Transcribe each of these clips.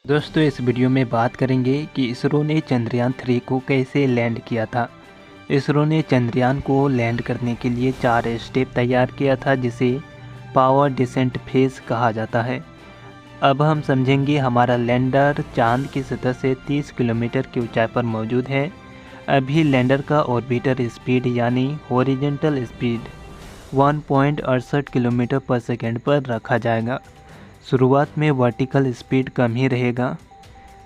दोस्तों इस वीडियो में बात करेंगे कि इसरो ने चंद्रयान 3 को कैसे लैंड किया था। इसरो ने चंद्रयान को लैंड करने के लिए 4 स्टेप तैयार किया था जिसे पावर डिसेंट फेज कहा जाता है। अब हम समझेंगे हमारा लैंडर चांद की सतह से 30 किलोमीटर की ऊंचाई पर मौजूद है। अभी लैंडर का ऑर्बिटर स्पीड यानी हॉरिजॉन्टल स्पीड 1.68 किलोमीटर पर सेकेंड पर रखा जाएगा। शुरुआत में वर्टिकल स्पीड कम ही रहेगा।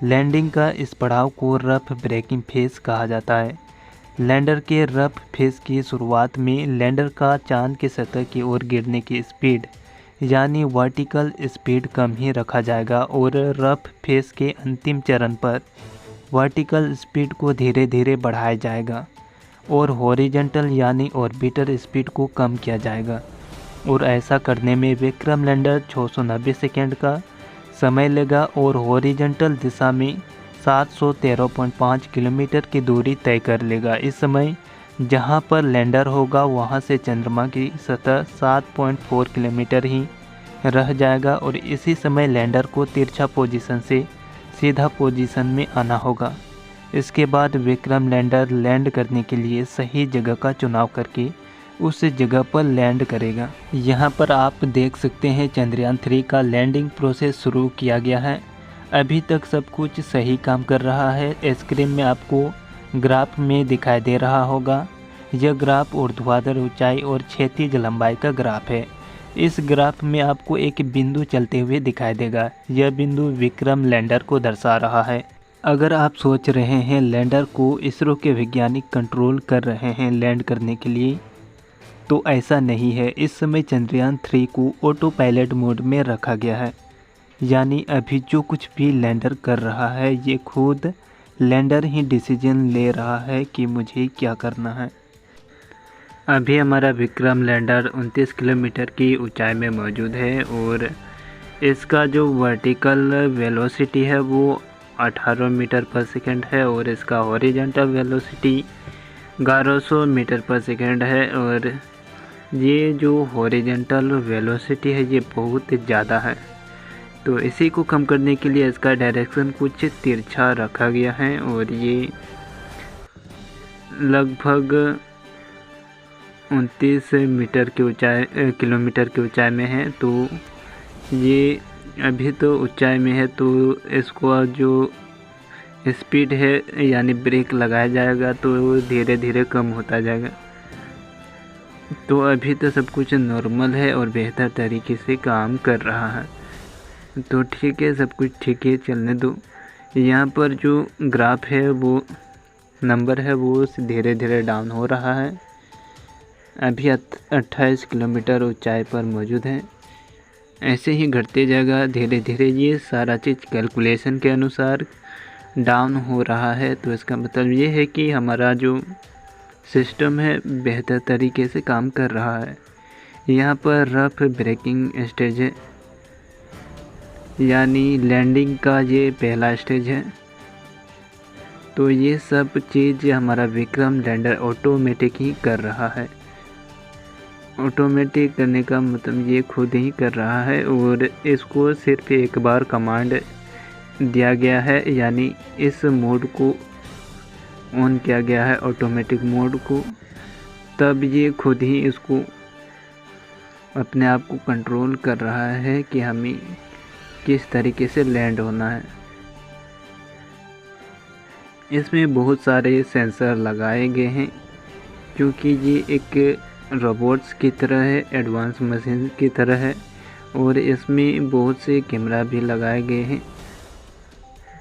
लैंडिंग का इस पड़ाव को रफ ब्रेकिंग फेज कहा जाता है। लैंडर के रफ फेज की शुरुआत में लैंडर का चांद की सतह की ओर गिरने की स्पीड यानी वर्टिकल स्पीड कम ही रखा जाएगा और रफ फेज के अंतिम चरण पर वर्टिकल स्पीड को धीरे धीरे बढ़ाया जाएगा और हॉरिजॉन्टल यानी ऑर्बिटर स्पीड को कम किया जाएगा। और ऐसा करने में विक्रम लैंडर 690 सेकेंड का समय लेगा और हॉरिजॉन्टल दिशा में 713.5 किलोमीटर की दूरी तय कर लेगा। इस समय जहां पर लैंडर होगा वहां से चंद्रमा की सतह 7.4 किलोमीटर ही रह जाएगा और इसी समय लैंडर को तिरछा पोजीशन से सीधा पोजीशन में आना होगा। इसके बाद विक्रम लैंडर लैंड करने के लिए सही जगह का चुनाव करके उस जगह पर लैंड करेगा। यहाँ पर आप देख सकते हैं चंद्रयान 3 का लैंडिंग प्रोसेस शुरू किया गया है। अभी तक सब कुछ सही काम कर रहा है। स्क्रीन में आपको ग्राफ में दिखाई दे रहा होगा। यह ग्राफ ऊर्ध्वाधर ऊंचाई और क्षैतिज लंबाई का ग्राफ है। इस ग्राफ में आपको एक बिंदु चलते हुए दिखाई देगा। यह बिंदु विक्रम लैंडर को दर्शा रहा है। अगर आप सोच रहे हैं लैंडर को इसरो के वैज्ञानिक कंट्रोल कर रहे हैं लैंड करने के लिए, तो ऐसा नहीं है। इस समय चंद्रयान 3 को ऑटो पायलट मोड में रखा गया है, यानी अभी जो कुछ भी लैंडर कर रहा है ये खुद लैंडर ही डिसीजन ले रहा है कि मुझे क्या करना है। अभी हमारा विक्रम लैंडर 29 किलोमीटर की ऊंचाई में मौजूद है और इसका जो वर्टिकल वेलोसिटी है वो 18 मीटर पर सेकेंड है और इसका हॉरिजॉन्टल वेलोसिटी 1100 मीटर पर सेकेंड है। और ये जो हॉरिजॉन्टल वेलोसिटी है ये बहुत ज़्यादा है, तो इसी को कम करने के लिए इसका डायरेक्शन कुछ तिरछा रखा गया है और ये लगभग 29 मीटर की ऊंचाई किलोमीटर की ऊंचाई में है। तो ये अभी तो ऊंचाई में है, तो इसको जो स्पीड है यानी ब्रेक लगाया जाएगा तो धीरे धीरे कम होता जाएगा। तो अभी तो सब कुछ नॉर्मल है और बेहतर तरीके से काम कर रहा है। तो ठीक है, सब कुछ ठीक है, चलने दो। यहाँ पर जो ग्राफ है वो नंबर है वो धीरे धीरे डाउन हो रहा है। अभी 28 किलोमीटर ऊंचाई पर मौजूद है। ऐसे ही घटते जाएगा धीरे धीरे। ये सारा चीज़ कैलकुलेशन के अनुसार डाउन हो रहा है। तो इसका मतलब ये है कि हमारा जो सिस्टम है बेहतर तरीके से काम कर रहा है। यहाँ पर रफ ब्रेकिंग स्टेज है, यानी लैंडिंग का ये पहला स्टेज है। तो ये सब चीज़ हमारा विक्रम लैंडर ऑटोमेटिक ही कर रहा है। ऑटोमेटिक करने का मतलब ये खुद ही कर रहा है और इसको सिर्फ एक बार कमांड दिया गया है, यानी इस मोड को ऑन किया गया है ऑटोमेटिक मोड को, तब ये खुद ही इसको अपने आप को कंट्रोल कर रहा है कि हमें किस तरीके से लैंड होना है। इसमें बहुत सारे सेंसर लगाए गए हैं क्योंकि ये एक रोबोट्स की तरह है, एडवांस मशीन की तरह है और इसमें बहुत से कैमरा भी लगाए गए हैं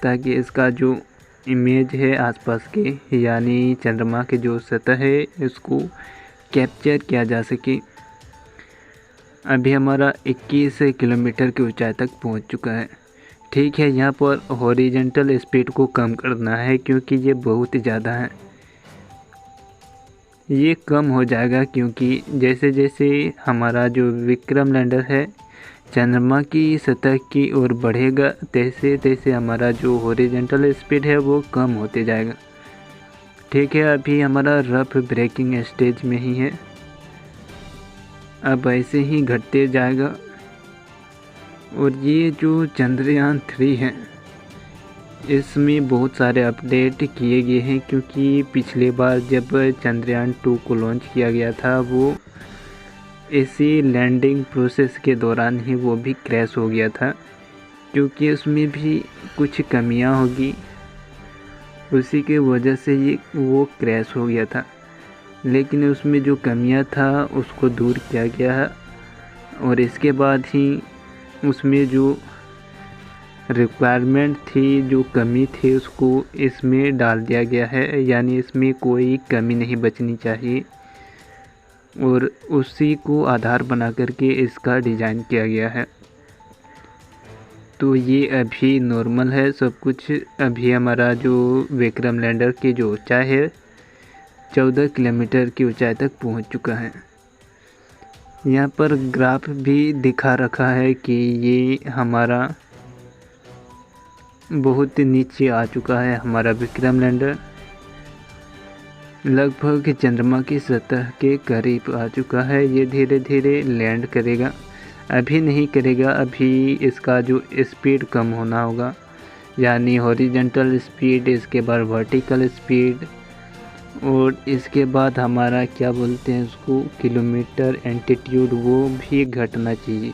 ताकि इसका जो इमेज है आसपास के यानी चंद्रमा की जो सतह है इसको कैप्चर किया जा सके। अभी हमारा 21 किलोमीटर की ऊंचाई तक पहुंच चुका है। ठीक है, यहाँ पर हॉरिजॉन्टल स्पीड को कम करना है क्योंकि ये बहुत ज़्यादा है। ये कम हो जाएगा क्योंकि जैसे जैसे हमारा जो विक्रम लैंडर है चंद्रमा की सतह की ओर बढ़ेगा तैसे तैसे हमारा जो हॉरिजॉन्टल स्पीड है वो कम होते जाएगा। ठीक है, अभी हमारा रफ ब्रेकिंग स्टेज में ही है। अब ऐसे ही घटते जाएगा और ये जो चंद्रयान 3 है इसमें बहुत सारे अपडेट किए गए हैं, क्योंकि पिछले बार जब चंद्रयान 2 को लॉन्च किया गया था वो इसी लैंडिंग प्रोसेस के दौरान ही वो भी क्रैश हो गया था, क्योंकि उसमें भी कुछ कमियां होगी, उसी के वजह से ये वो क्रैश हो गया था। लेकिन उसमें जो कमियां था उसको दूर किया गया है और इसके बाद ही उसमें जो रिक्वायरमेंट थी, जो कमी थी, उसको इसमें डाल दिया गया है, यानी इसमें कोई कमी नहीं बचनी चाहिए और उसी को आधार बना करके इसका डिज़ाइन किया गया है। तो ये अभी नॉर्मल है सब कुछ। अभी हमारा जो विक्रम लैंडर की जो ऊंचाई है 14 किलोमीटर की ऊंचाई तक पहुंच चुका है। यहाँ पर ग्राफ भी दिखा रखा है कि ये हमारा बहुत नीचे आ चुका है। हमारा विक्रम लैंडर लगभग चंद्रमा की सतह के करीब आ चुका है। ये धीरे धीरे लैंड करेगा, अभी नहीं करेगा, अभी इसका जो स्पीड कम होना होगा, यानी हॉरिजॉन्टल स्पीड, इसके बाद वर्टिकल स्पीड और इसके बाद हमारा क्या बोलते हैं उसको किलोमीटर एल्टीट्यूड, वो भी घटना चाहिए।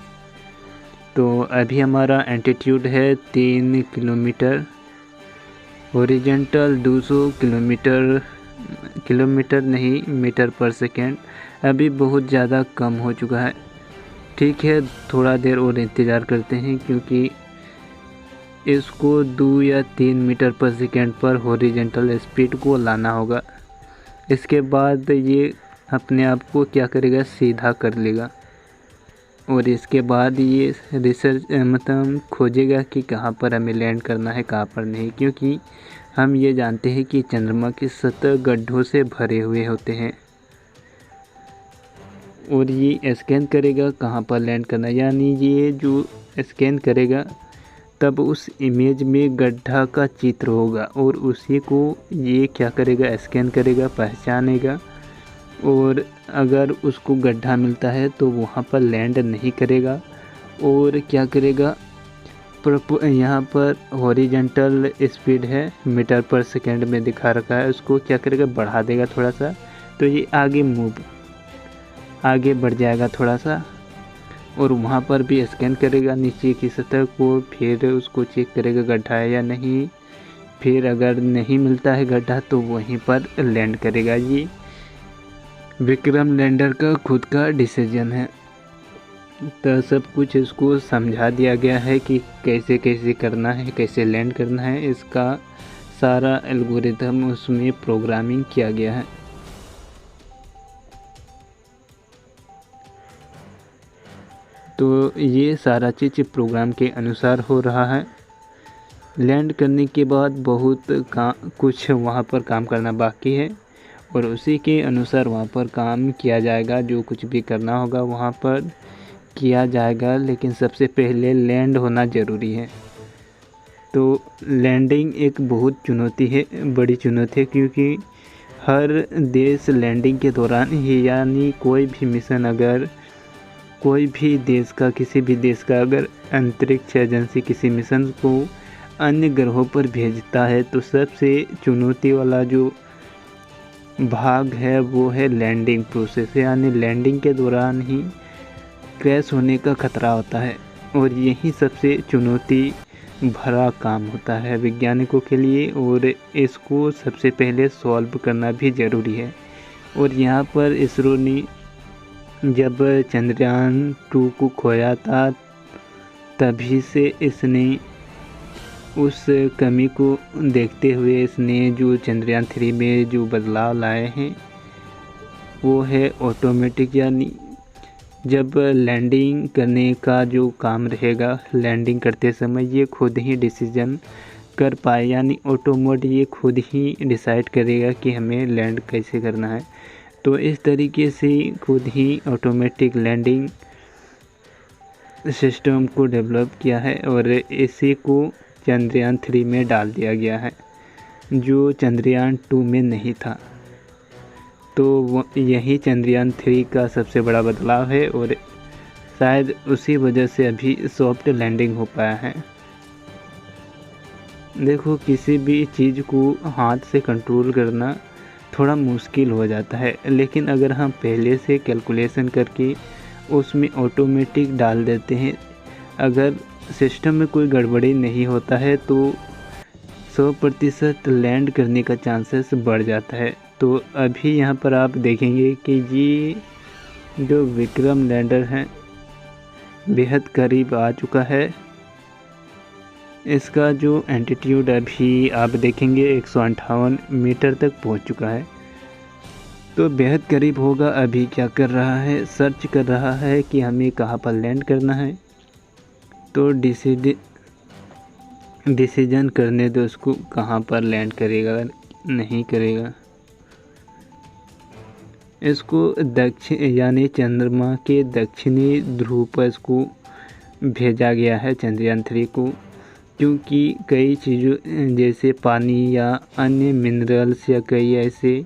तो अभी हमारा एल्टीट्यूड है 3 किलोमीटर, हॉरिजॉन्टल 200 किलोमीटर नहीं मीटर पर सेकेंड, अभी बहुत ज़्यादा कम हो चुका है। ठीक है, थोड़ा देर और इंतज़ार करते हैं, क्योंकि इसको 2 या 3 मीटर पर सेकेंड पर हॉरिजॉन्टल स्पीड को लाना होगा। इसके बाद ये अपने आप को क्या करेगा, सीधा कर लेगा और इसके बाद ये रिसर्च मतलब खोजेगा कि कहाँ पर हमें लैंड करना है, कहाँ पर नहीं, क्योंकि हम ये जानते हैं कि चंद्रमा की सतह गड्ढों से भरे हुए होते हैं और ये स्कैन करेगा कहाँ पर लैंड करना, यानी ये जो स्कैन करेगा तब उस इमेज में गड्ढा का चित्र होगा और उसी को ये क्या करेगा, स्कैन करेगा, पहचानेगा और अगर उसको गड्ढा मिलता है तो वहाँ पर लैंड नहीं करेगा और क्या करेगा, यहाँ पर हॉरिजॉन्टल स्पीड है मीटर पर सेकेंड में दिखा रखा है, उसको क्या करेगा, बढ़ा देगा थोड़ा सा, तो ये आगे बढ़ जाएगा थोड़ा सा और वहाँ पर भी स्कैन करेगा नीचे की सतह को, फिर उसको चेक करेगा गड्ढा है या नहीं, फिर अगर नहीं मिलता है गड्ढा तो वहीं पर लैंड करेगा। ये विक्रम लैंडर का खुद का डिसीजन है। तो सब कुछ इसको समझा दिया गया है कि कैसे कैसे करना है, कैसे लैंड करना है, इसका सारा एल्गोरिथम उसमें प्रोग्रामिंग किया गया है। तो ये सारा चीज़ प्रोग्राम के अनुसार हो रहा है। लैंड करने के बाद बहुत कुछ वहाँ पर काम करना बाकी है और उसी के अनुसार वहाँ पर काम किया जाएगा, जो कुछ भी करना होगा वहाँ पर किया जाएगा, लेकिन सबसे पहले लैंड होना ज़रूरी है। तो लैंडिंग एक बहुत चुनौती है, बड़ी चुनौती है, क्योंकि हर देश लैंडिंग के दौरान ही, यानी कोई भी मिशन अगर कोई भी देश का, किसी भी देश का अगर अंतरिक्ष एजेंसी किसी मिशन को अन्य ग्रहों पर भेजता है तो सबसे चुनौती वाला जो भाग है वो है लैंडिंग प्रोसेस, यानी लैंडिंग के दौरान ही क्रैश होने का खतरा होता है और यही सबसे चुनौती भरा काम होता है वैज्ञानिकों के लिए और इसको सबसे पहले सॉल्व करना भी ज़रूरी है। और यहाँ पर इसरो ने जब चंद्रयान 2 को खोया था तभी से इसने उस कमी को देखते हुए इसने जो चंद्रयान 3 में जो बदलाव लाए हैं वो है ऑटोमेटिक, यानी जब लैंडिंग करने का जो काम रहेगा, लैंडिंग करते समय ये खुद ही डिसीजन कर पाए, यानी ऑटोमेटिक ये खुद ही डिसाइड करेगा कि हमें लैंड कैसे करना है। तो इस तरीके से खुद ही ऑटोमेटिक लैंडिंग सिस्टम को डेवलप किया है और इसी को चंद्रयान 3 में डाल दिया गया है, जो चंद्रयान 2 में नहीं था। तो यही चंद्रयान 3 का सबसे बड़ा बदलाव है और शायद उसी वजह से अभी सॉफ्ट लैंडिंग हो पाया है। देखो, किसी भी चीज़ को हाथ से कंट्रोल करना थोड़ा मुश्किल हो जाता है, लेकिन अगर हम पहले से कैलकुलेशन करके उसमें ऑटोमेटिक डाल देते हैं, अगर सिस्टम में कोई गड़बड़ी नहीं होता है तो 100% लैंड करने का चांसेस बढ़ जाता है। तो अभी यहाँ पर आप देखेंगे कि ये जो विक्रम लैंडर है बेहद करीब आ चुका है। इसका जो एल्टीट्यूड अभी आप देखेंगे 158 मीटर तक पहुंच चुका है, तो बेहद करीब होगा। अभी क्या कर रहा है, सर्च कर रहा है कि हमें कहां पर लैंड करना है। तो डिसीजन करने दो उसको, कहां पर लैंड करेगा नहीं करेगा। इसको दक्षिण यानी चंद्रमा के दक्षिणी ध्रुव पर इसको भेजा गया है चंद्रयान 3 को, क्योंकि कई चीज़ों जैसे पानी या अन्य मिनरल्स या कई ऐसे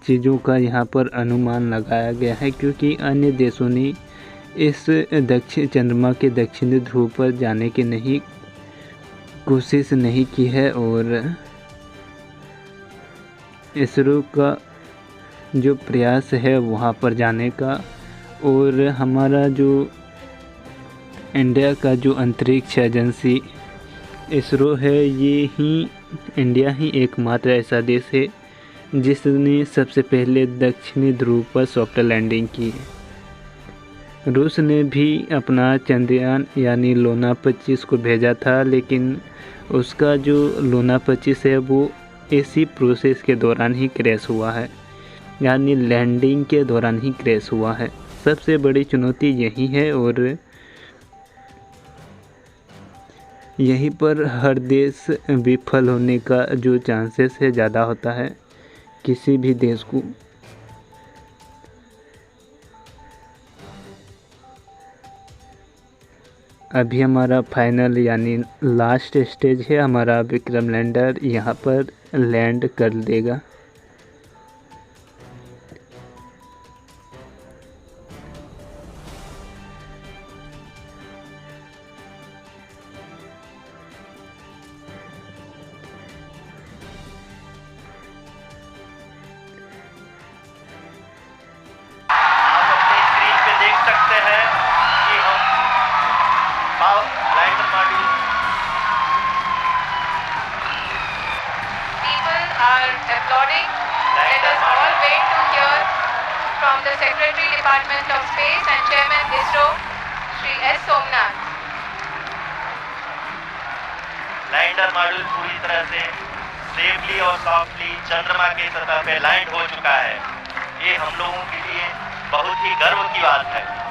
चीज़ों का यहाँ पर अनुमान लगाया गया है, क्योंकि अन्य देशों ने इस चंद्रमा के दक्षिणी ध्रुव पर जाने की कोशिश नहीं की है। और इसरो का जो प्रयास है वहाँ पर जाने का, और हमारा जो इंडिया का जो अंतरिक्ष एजेंसी इसरो है, इंडिया ही एकमात्र ऐसा देश है जिसने सबसे पहले दक्षिणी ध्रुव पर सॉफ्ट लैंडिंग की है। रूस ने भी अपना चंद्रयान यानी लूना 25 को भेजा था, लेकिन उसका जो लूना 25 है वो इसी प्रोसेस के दौरान ही क्रैश हुआ है, यानी लैंडिंग के दौरान ही क्रैश हुआ है। सबसे बड़ी चुनौती यही है, और यहीं पर हर देश विफल होने का जो चांसेस है ज़्यादा होता है किसी भी देश को। अभी हमारा फाइनल यानी लास्ट स्टेज है, हमारा विक्रम लैंडर यहाँ पर लैंड कर देगा। Applauding. Let us all wait to hear from the Secretary Department of Space and Chairman ISRO, Shri S. Somnath. Lander module पूरी तरह से सेफली और सॉफ्टली चंद्रमा के सतह पे लैंड हो चुका है। ये हम लोगों के लिए बहुत ही गर्व की बात है।